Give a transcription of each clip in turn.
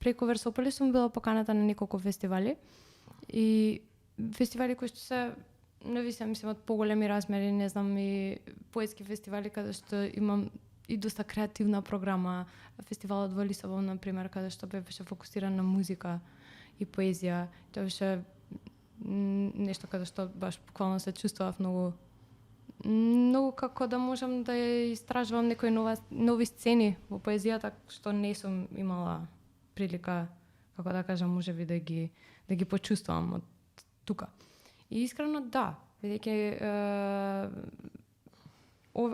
преку Версополис сум била поканата на неколку фестивали и фестивали кои што се нависам мислам од поголеми размери, не знам, и поетски фестивали каде што имам и доста креативна програма, фестивалот во Лисабон на пример, каде што беше фокусиран на музика и поезија. Тоа беше нешто каде што баш буквално се чувствував многу како да можам да истражувам некои нови сцени во поезијата што не сум имала прилика, како да кажам, можеби да ги почувствувам од тука. И искрено да, бидејќи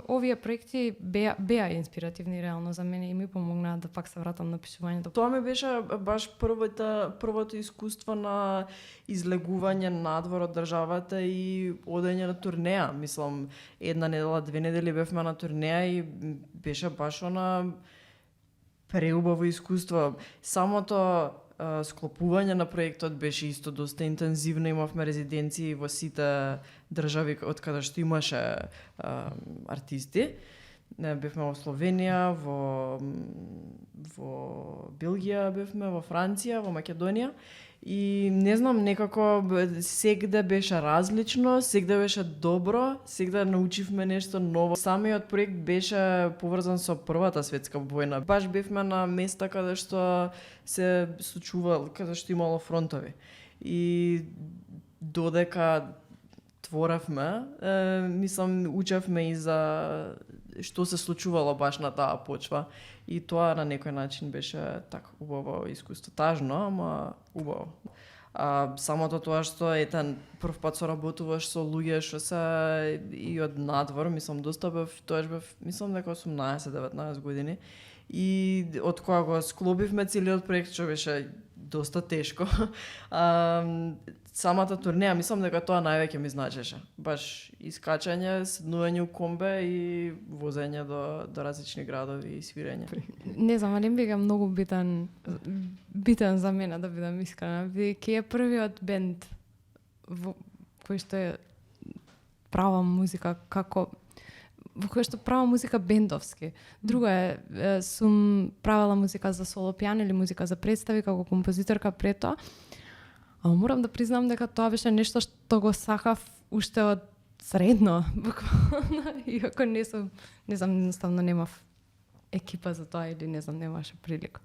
овие проекти беа инспиративни реално за мене и ми помогнаа да пак се вратам на пишувањето. Тоа ми беше баш првото искуство на излегување надвор од државата и одење на турнеја. Мислам, 1 недела, 2 недели бевме на турнеја и беше баш преубаво искуство. Самото склопување на проектот беше исто доста интензивно, имавме резиденции во сите држави од каде што имаше артисти. Бевме во Словенија, во Белгија бевме, во Франција, во Македонија. И не знам, некако сегде беше различно, сегде беше добро, сегде научивме нешто ново. Самиот проект беше поврзан со Првата светска војна. Баш бевме на места каде што се случувал, каде што имало фронтови. И додека творевме, мислам, учевме и за што се случувало баш на таа почва. И тоа на некој начин беше така убаво искуство. Тажно, ама убаво. Самото тоа што прв пат соработуваш со луѓе што се и од надвор, мислам, доста бев, мислам дека 18-19 години. И од кога го склопивме целиот проект, што беше доста тешко. Самата турнеја, мислам дека тоа највеќе ми значеше. Баш искачање, седнување у комбе и возење до различни градови и свирење. Не знам, али бега многу битен за мене, да бидам искрена. Бидејќи е првиот бенд кој што е права музика, во кој што права музика бендовски. Друго е, сум правила музика за соло пијано или музика за представи како композиторка пред тоа. А морам да признам дека тоа беше нешто што го сакав уште од средно, буквално. Иако не знам, едноставно немав екипа за тоа или не знам, немаше прилика.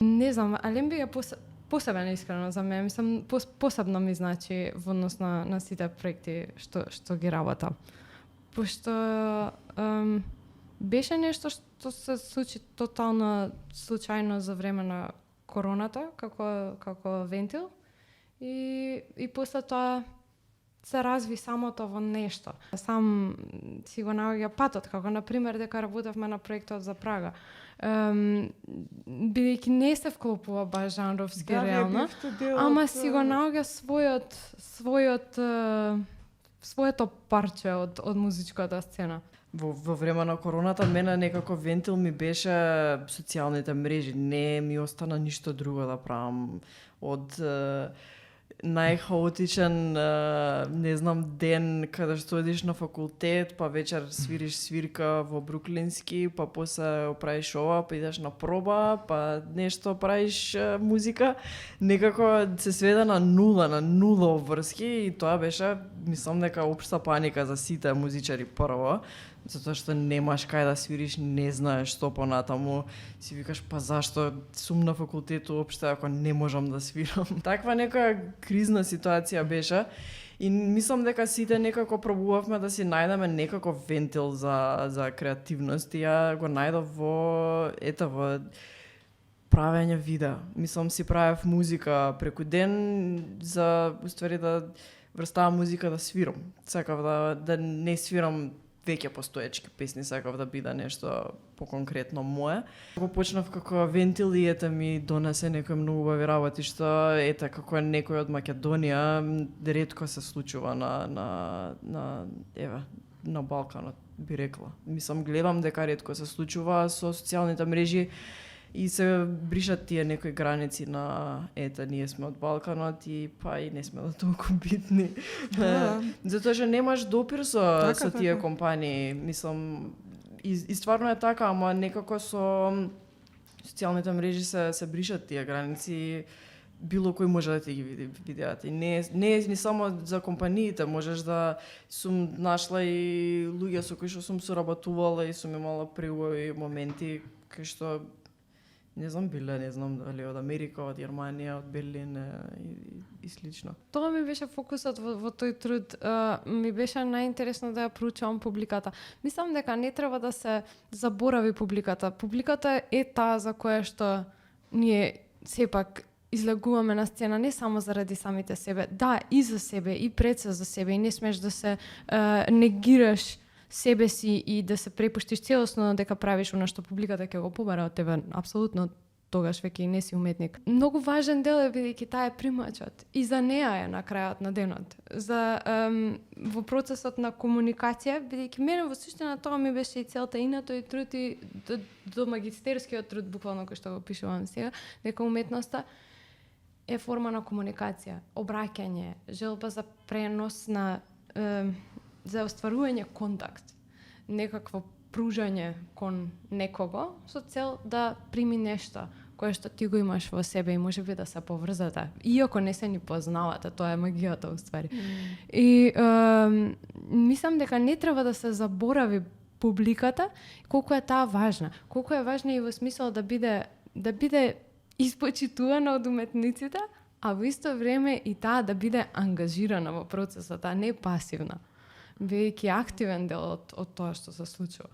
Не знам, Алемби е посебен искрено за мене. Мислам, посебно ми значи во однос на сите проекти што ги работам. Пошто беше нешто што се случи тотално случајно за време на короната, како вентил. И после тоа се разви самото во нешто. Сам си го наоѓа патот, како на пример дека работевме на проектот за Прага. Бидејќи не се вклопува баш жанровски реално, ама си го наоѓа своето парче од музичката сцена. Во време на короната мене некако вентил ми беше социјалните мрежи. Не ми остана ништо друго да правам од најхаотичен, не знам, ден каде што одиш на факултет, па вечер свириш свирка во Бруклински, па после правиш ова, па идеш на проба, па нешто правиш музика. Некако се сведе на нула обврски и тоа беше, мислам дека општа паника за сите музичари прво. Затоа што немаш кај да свириш, не знаеш што понатаму, си викаш па зашто сум на факултет уопште ако не можам да свирам. Таква нека кризна ситуација беше и мислам дека сите некако пробувавме да си најдеме некако вентил за креативност и ја го најдов во правење видеа. Мислам си правев музика преку ден за уствари да врставам музика да свирам. Сакав да не свирам веќе постоечки песни, сакав да биде нешто поконкретно мое. Го почнав како вентил и ми донесе некои многу убави работи, што како некој од Македонија ретко се случува на Балканот, би рекла. Мислам, гледам дека ретко се случува со социјалните мрежи и се бришат тие некои граници на ние сме од Балканот и не сме да толку битни. Затоа што немаш допир со тие компании. Мислам, и стварно е така, ама некако со социјалните мрежи се бришат тие граници, било кој може да ти ги види видеата. И не е само за компаниите, можеш да сум нашла и луѓе со кои што сум соработувала и сум имала преубави моменти кои што не знам дали од Америка, од Германија, од Берлин и слично. Тоа ми беше фокусот во тој труд. Ми беше најинтересно да ја проучувам публиката. Мислам дека не треба да се заборави публиката. Публиката е таа за која што ние сепак излегуваме на сцена не само заради самите себе. Да, и за себе, и пред се за себе. И не смеш да се негираш себе си и да се препуштиш целосно дека правиш она што публиката ќе го побара од тебе. Апсолутно, тогаш веќе и не си уметник. Многу важен дел е бидејќи таа е примачот. И за неа е на крајот на денот. За во процесот на комуникација, бидејќи мене во суштина тоа ми беше и целта и на тој труд и до магистерскиот труд буквално кој што го пишувам сега, дека уметноста е форма на комуникација, обраќање, желба за пренос на за остварување контакт, некакво пружање кон некого со цел да прими нешто кое што ти го имаш во себе и можеби да се поврзате. Иако не се ни познавате, тоа е магијата уствари. И мислам дека не треба да се заборави публиката, колку е таа важна. Колку е важна и во смисол да биде испочитувана од уметниците, а во исто време и таа да биде ангажирана во процесот, а не пасивна, бидејќи активен дел од тоа што се случува.